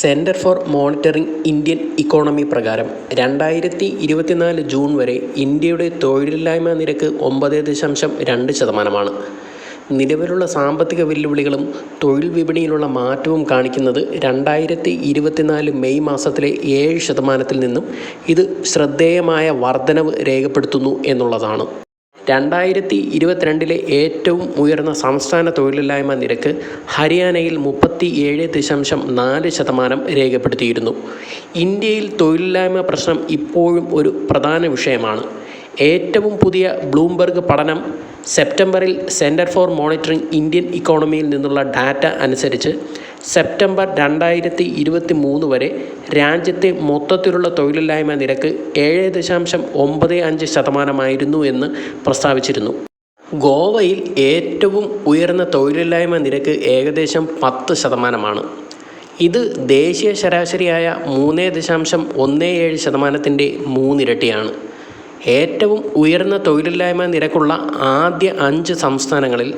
Centre for monitoring Indian economy പ്രകാരം 2024 June വരെ ഇന്ത്യയുടെ തൊഴിലില്ലായ്മ നിരക്ക് 9.2%. നിലവിലുള്ള സാമ്പത്തിക വെല്ലുവിളികളും തൊഴിൽ വിപണിയിലുള്ള മാറ്റവും കാണിക്കുന്നത് 2024 മെയ് മാസത്തിലെ 7% നിന്നും ഇത് ശ്രദ്ധേയമായ വർധനവ് രേഖപ്പെടുത്തുന്നു എന്നുള്ളതാണ്. 2022 ഏറ്റവും ഉയർന്ന സംസ്ഥാന തൊഴിലില്ലായ്മ നിരക്ക് ഹരിയാനയിൽ 37.4% രേഖപ്പെടുത്തിയിരുന്നു. ഇന്ത്യയിൽ തൊഴിലില്ലായ്മ പ്രശ്നം ഇപ്പോഴും ഒരു പ്രധാന വിഷയമാണ്. ഏറ്റവും പുതിയ ബ്ലൂംബെർഗ് പഠനം സെപ്റ്റംബറിൽ സെൻറ്റർ ഫോർ മോണിറ്ററിംഗ് ഇന്ത്യൻ ഇക്കോണമിയിൽ നിന്നുള്ള ഡാറ്റ അനുസരിച്ച് സെപ്റ്റംബർ 2023 വരെ രാജ്യത്തെ മൊത്തത്തിലുള്ള തൊഴിലില്ലായ്മ നിരക്ക് 7.95% എന്ന് പ്രസ്താവിച്ചിരുന്നു. ഗോവയിൽ ഏറ്റവും ഉയർന്ന തൊഴിലില്ലായ്മ നിരക്ക് ഏകദേശം 10%. ഇത് ദേശീയ ശരാശരിയായ 3.17%-ൻ്റെ 3 ഇരട്ടിയാണ്. ഏറ്റവും ഉയർന്ന തൊഴിലില്ലായ്മ നിരക്കുള്ള ആദ്യ 5 സംസ്ഥാനങ്ങളിൽ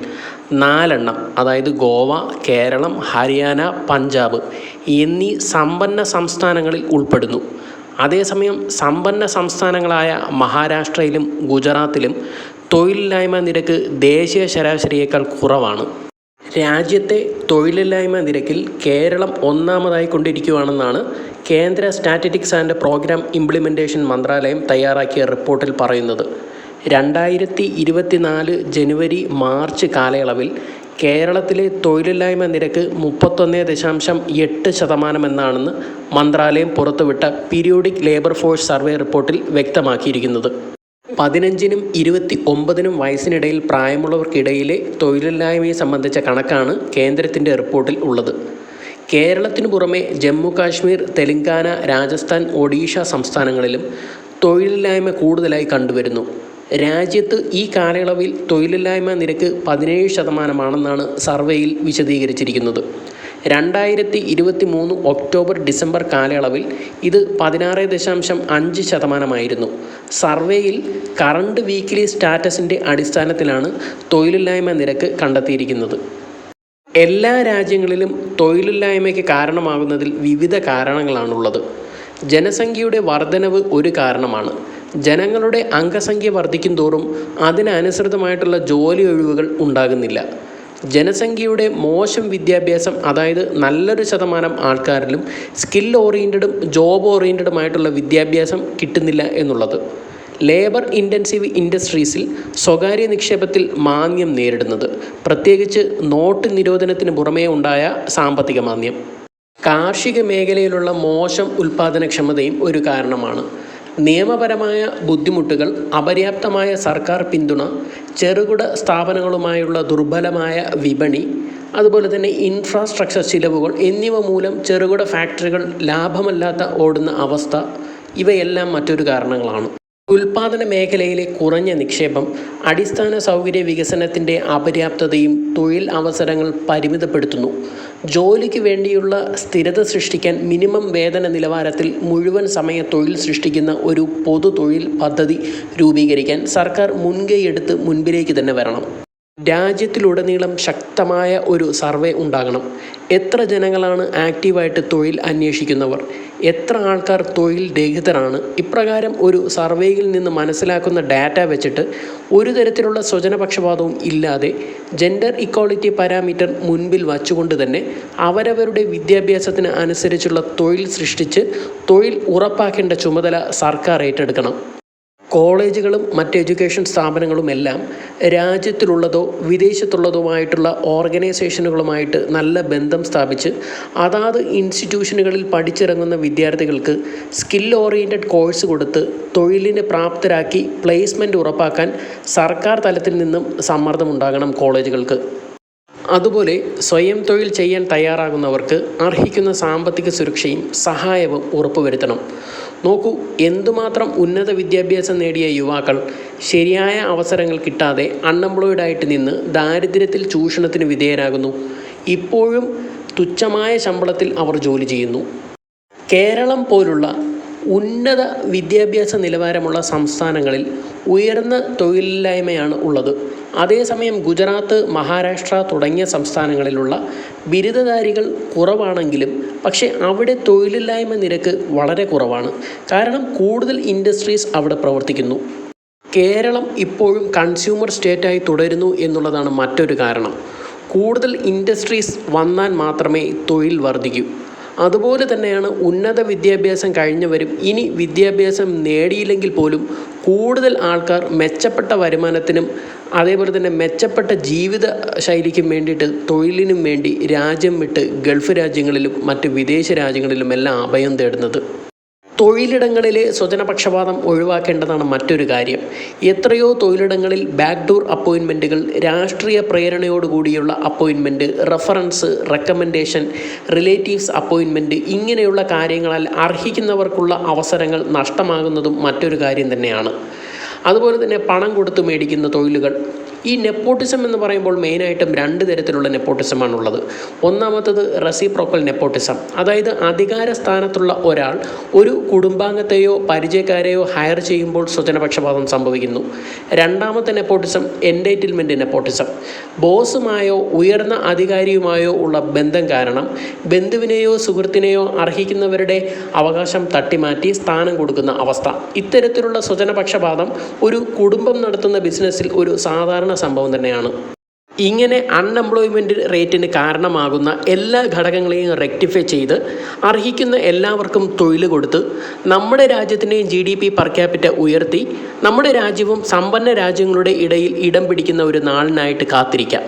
4 അതായത് ഗോവ, കേരളം, ഹരിയാന, പഞ്ചാബ് എന്നീ സമ്പന്ന സംസ്ഥാനങ്ങളിൽ ഉൾപ്പെടുന്നു. അതേസമയം സമ്പന്ന സംസ്ഥാനങ്ങളായ മഹാരാഷ്ട്രയിലും ഗുജറാത്തിലും തൊഴിലില്ലായ്മ നിരക്ക് ദേശീയ ശരാശരിയേക്കാൾ കുറവാണ്. രാജ്യത്തെ തൊഴിലില്ലായ്മ നിരക്കിൽ കേരളം ഒന്നാമതായി കൊണ്ടിരിക്കുകയാണെന്നാണ് കേന്ദ്ര സ്റ്റാറ്റിസ്റ്റിക്സ് ആൻഡ് പ്രോഗ്രാം ഇംപ്ലിമെൻറ്റേഷൻ മന്ത്രാലയം തയ്യാറാക്കിയ റിപ്പോർട്ടിൽ പറയുന്നത്. 2024 ജനുവരി മാർച്ച് കാലയളവിൽ കേരളത്തിലെ തൊഴിലില്ലായ്മ നിരക്ക് 31.8% എന്നാണെന്ന് മന്ത്രാലയം പുറത്തുവിട്ട പീരിയോഡിക് ലേബർ ഫോഴ്സ് സർവേ റിപ്പോർട്ടിൽ വ്യക്തമാക്കിയിരിക്കുന്നത്. 15-നും 29-നും വയസ്സിനിടയിൽ പ്രായമുള്ളവർക്കിടയിലെ തൊഴിലില്ലായ്മയെ സംബന്ധിച്ച കണക്കാണ് കേന്ദ്രത്തിൻ്റെ റിപ്പോർട്ടിൽ ഉള്ളത്. കേരളത്തിനു പുറമെ ജമ്മു കാശ്മീർ, തെലങ്കാന, രാജസ്ഥാൻ, ഒഡീഷ സംസ്ഥാനങ്ങളിലും തൊഴിലില്ലായ്മ കൂടുതലായി കണ്ടുവരുന്നു. രാജ്യത്ത് ഈ കാലയളവിൽ തൊഴിലില്ലായ്മ നിരക്ക് 17% സർവേയിൽ വിശദീകരിച്ചിരിക്കുന്നത്. 2023 ഒക്ടോബർ ഡിസംബർ കാലയളവിൽ ഇത് 16.5% സർവേയിൽ കറണ്ട് വീക്കിലി സ്റ്റാറ്റസിൻ്റെ അടിസ്ഥാനത്തിലാണ് തൊഴിലില്ലായ്മ നിരക്ക് കണ്ടെത്തിയിരിക്കുന്നത്. എല്ലാ രാജ്യങ്ങളിലും തൊഴിലില്ലായ്മയ്ക്ക് കാരണമാകുന്നതിൽ വിവിധ കാരണങ്ങളാണുള്ളത്. ജനസംഖ്യയുടെ വർധനവ് ഒരു കാരണമാണ്. ജനങ്ങളുടെ അംഗസംഖ്യ വർദ്ധിക്കും തോറും അതിനനുസൃതമായിട്ടുള്ള ജോലി ഒഴിവുകൾ ഉണ്ടാകുന്നില്ല. ജനസംഖ്യയുടെ മോശം വിദ്യാഭ്യാസം, അതായത് നല്ലൊരു ശതമാനം ആൾക്കാരിലും സ്കിൽ ഓറിയൻറ്റഡും ജോബ് ഓറിയൻറ്റഡുമായിട്ടുള്ള വിദ്യാഭ്യാസം കിട്ടുന്നില്ല എന്നുള്ളത്. ലേബർ ഇൻറ്റൻസീവ് ഇൻഡസ്ട്രീസിൽ സ്വകാര്യ നിക്ഷേപത്തിൽ മാന്ദ്യം നേരിടുന്നത്, പ്രത്യേകിച്ച് നോട്ട് നിരോധനത്തിന് പുറമേ ഉണ്ടായ സാമ്പത്തിക മാന്ദ്യം. കാർഷിക മേഖലയിലുള്ള മോശം ഉൽപ്പാദനക്ഷമതയും ഒരു കാരണമാണ്. നിയമപരമായ ബുദ്ധിമുട്ടുകൾ, അപര്യാപ്തമായ സർക്കാർ പിന്തുണ, ചെറുകിട സ്ഥാപനങ്ങളുമായുള്ള ദുർബലമായ വിപണി, അതുപോലെ തന്നെ ഇൻഫ്രാസ്ട്രക്ചർ ചിലവുകൾ എന്നിവ മൂലം ചെറുകിട ഫാക്ടറികൾ ലാഭമല്ലാത്ത ഓടുന്ന അവസ്ഥ, ഇവയെല്ലാം മറ്റൊരു കാരണങ്ങളാണ്. ഉൽപ്പാദന മേഖലയിലെ കുറഞ്ഞ നിക്ഷേപം, അടിസ്ഥാന സൗകര്യ വികസനത്തിൻ്റെ അപര്യാപ്തതയും തൊഴിൽ അവസരങ്ങൾ പരിമിതപ്പെടുത്തുന്നു. ജോലിക്ക് വേണ്ടിയുള്ള സ്ഥിരത സൃഷ്ടിക്കാൻ മിനിമം വേതന നിലവാരത്തിൽ മുഴുവൻ സമയ തൊഴിൽ സൃഷ്ടിക്കുന്ന ഒരു പൊതു തൊഴിൽ പദ്ധതി രൂപീകരിക്കാൻ സർക്കാർ മുൻകൈയെടുത്ത് മുൻപിലേക്ക് തന്നെ വരണം. രാജ്യത്തിലുടനീളം ശക്തമായ ഒരു സർവേ ഉണ്ടാകണം. എത്ര ജനങ്ങളാണ് ആക്റ്റീവായിട്ട് തൊഴിൽ അന്വേഷിക്കുന്നവർ, എത്ര ആൾക്കാർ തൊഴിൽ രഹിതരാണ്. ഇപ്രകാരം ഒരു സർവേയിൽ നിന്ന് മനസ്സിലാക്കുന്ന ഡാറ്റ വെച്ചിട്ട് ഒരു തരത്തിലുള്ള സ്വജനപക്ഷപാതവും ഇല്ലാതെ ജെൻഡർ ഇക്വാളിറ്റി പാരാമീറ്റർ മുൻപിൽ വച്ചുകൊണ്ട് തന്നെ അവരവരുടെ വിദ്യാഭ്യാസത്തിന് അനുസരിച്ചുള്ള തൊഴിൽ സൃഷ്ടിച്ച് തൊഴിൽ ഉറപ്പാക്കേണ്ട ചുമതല സർക്കാർ ഏറ്റെടുക്കണം. കോളേജുകളും മറ്റ് എഡ്യൂക്കേഷൻ സ്ഥാപനങ്ങളുമെല്ലാം രാജ്യത്തിലുള്ളതോ വിദേശത്തുള്ളതുമായിട്ടുള്ള ഓർഗനൈസേഷനുകളുമായിട്ട് നല്ല ബന്ധം സ്ഥാപിച്ച് അതാത് ഇൻസ്റ്റിറ്റ്യൂഷനുകളിൽ പഠിച്ചിറങ്ങുന്ന വിദ്യാർത്ഥികൾക്ക് സ്കിൽ ഓറിയൻറ്റഡ് കോഴ്സ് കൊടുത്ത് തൊഴിലിന് പ്രാപ്തരാക്കി പ്ലേസ്മെൻറ്റ് ഉറപ്പാക്കാൻ സർക്കാർ തലത്തിൽ നിന്നും സമ്മർദ്ദമുണ്ടാകണം കോളേജുകൾക്ക്. അതുപോലെ സ്വയം തൊഴിൽ ചെയ്യാൻ തയ്യാറാകുന്നവർക്ക് അർഹിക്കുന്ന സാമ്പത്തിക സുരക്ഷയും സഹായവും ഉറപ്പുവരുത്തണം. നോക്കൂ, എന്തുമാത്രം ഉന്നത വിദ്യാഭ്യാസം നേടിയ യുവാക്കൾ ശരിയായ അവസരങ്ങൾ കിട്ടാതെ അൺഎംപ്ലോയിഡായിട്ട് നിന്ന് ദാരിദ്ര്യത്തിൽ ചൂഷണത്തിന് വിധേയരാകുന്നു. ഇപ്പോഴും തുച്ഛമായ ശമ്പളത്തിൽ അവർ ജോലി ചെയ്യുന്നു. കേരളം പോലുള്ള ഉന്നത വിദ്യാഭ്യാസ നിലവാരമുള്ള സംസ്ഥാനങ്ങളിൽ ഉയർന്ന തൊഴിലില്ലായ്മയാണ് ഉള്ളത്. അതേസമയം ഗുജറാത്ത്, മഹാരാഷ്ട്ര തുടങ്ങിയ സംസ്ഥാനങ്ങളിലുള്ള ബിരുദധാരികൾ കുറവാണെങ്കിലും പക്ഷേ അവിടെ തൊഴിലില്ലായ്മ നിരക്ക് വളരെ കുറവാണ്. കാരണം കൂടുതൽ ഇൻഡസ്ട്രീസ് അവിടെ പ്രവർത്തിക്കുന്നു. കേരളം ഇപ്പോഴും കൺസ്യൂമർ സ്റ്റേറ്റായി തുടരുന്നു എന്നുള്ളതാണ് മറ്റൊരു കാരണം. കൂടുതൽ ഇൻഡസ്ട്രീസ് വന്നാൽ മാത്രമേ തൊഴിൽ വർദ്ധിക്കൂ. അതുപോലെ തന്നെയാണ് ഉന്നത വിദ്യാഭ്യാസം കഴിഞ്ഞവരും ഇനി വിദ്യാഭ്യാസം നേടിയില്ലെങ്കിൽ പോലും കൂടുതൽ ആൾക്കാർ മെച്ചപ്പെട്ട വരുമാനത്തിനും അതേപോലെ തന്നെ മെച്ചപ്പെട്ട ജീവിത ശൈലിക്കും വേണ്ടിയിട്ട് തൊഴിലിനും വേണ്ടി രാജ്യം വിട്ട് ഗൾഫ് രാജ്യങ്ങളിലും മറ്റ് വിദേശ രാജ്യങ്ങളിലുമെല്ലാം അഭയം തേടുന്നത്. തൊഴിലിടങ്ങളിലെ സ്വജനപക്ഷപാതം ഒഴിവാക്കേണ്ടതാണ് മറ്റൊരു കാര്യം. എത്രയോ തൊഴിലിടങ്ങളിൽ ബാക്ക്ഡോർ അപ്പോയിൻമെൻറ്റുകൾ, രാഷ്ട്രീയ പ്രേരണയോടുകൂടിയുള്ള appointment, reference, recommendation, relatives appointment ഇങ്ങനെയുള്ള കാര്യങ്ങളാൽ അർഹിക്കുന്നവർക്കുള്ള അവസരങ്ങൾ നഷ്ടമാകുന്നതും മറ്റൊരു കാര്യം തന്നെയാണ്. അതുപോലെ തന്നെ പണം കൊടുത്ത് മേടിക്കുന്ന തൊഴിലുകൾ. ഈ നെപ്പോട്ടിസം എന്ന് പറയുമ്പോൾ മെയിനായിട്ടും 2 തരത്തിലുള്ള നെപ്പോട്ടിസമാണുള്ളത്. ഒന്നാമത്തത് റെസിപ്രോക്കൽ നെപ്പോട്ടിസം, അതായത് അധികാര സ്ഥാനത്തുള്ള ഒരാൾ ഒരു കുടുംബാംഗത്തെയോ പരിചയക്കാരെയോ ഹയർ ചെയ്യുമ്പോൾ സ്വജനപക്ഷപാതം സംഭവിക്കുന്നു. രണ്ടാമത്തെ നെപ്പോട്ടിസം എൻറ്റൈറ്റിൽമെൻറ്റ് നെപ്പോട്ടിസം. ബോസുമായോ ഉയർന്ന അധികാരിയുമായോ ഉള്ള ബന്ധം കാരണം ബന്ധുവിനെയോ സുഹൃത്തിനെയോ അർഹിക്കുന്നവരുടെ അവകാശം തട്ടിമാറ്റി സ്ഥാനം കൊടുക്കുന്ന അവസ്ഥ. ഇത്തരത്തിലുള്ള സ്വജനപക്ഷപാതം ഒരു കുടുംബം നടത്തുന്ന ബിസിനസ്സിൽ ഒരു സാധാരണ സംഭവം തന്നെയാണ്. ഇങ്ങനെ അൺഎംപ്ലോയ്മെൻറ്റ് റേറ്റിന് കാരണമാകുന്ന എല്ലാ ഘടകങ്ങളെയും റെക്ടിഫൈ ചെയ്ത് അർഹിക്കുന്ന എല്ലാവർക്കും തൊഴിൽ കൊടുത്ത് നമ്മുടെ രാജ്യത്തിൻ്റെയും GDP പെർ ക്യാപിറ്റ ഉയർത്തി നമ്മുടെ രാജ്യവും സമ്പന്ന രാജ്യങ്ങളുടെ ഇടയിൽ ഇടം പിടിക്കുന്ന ഒരു നാളിനായിട്ട് കാത്തിരിക്കാം.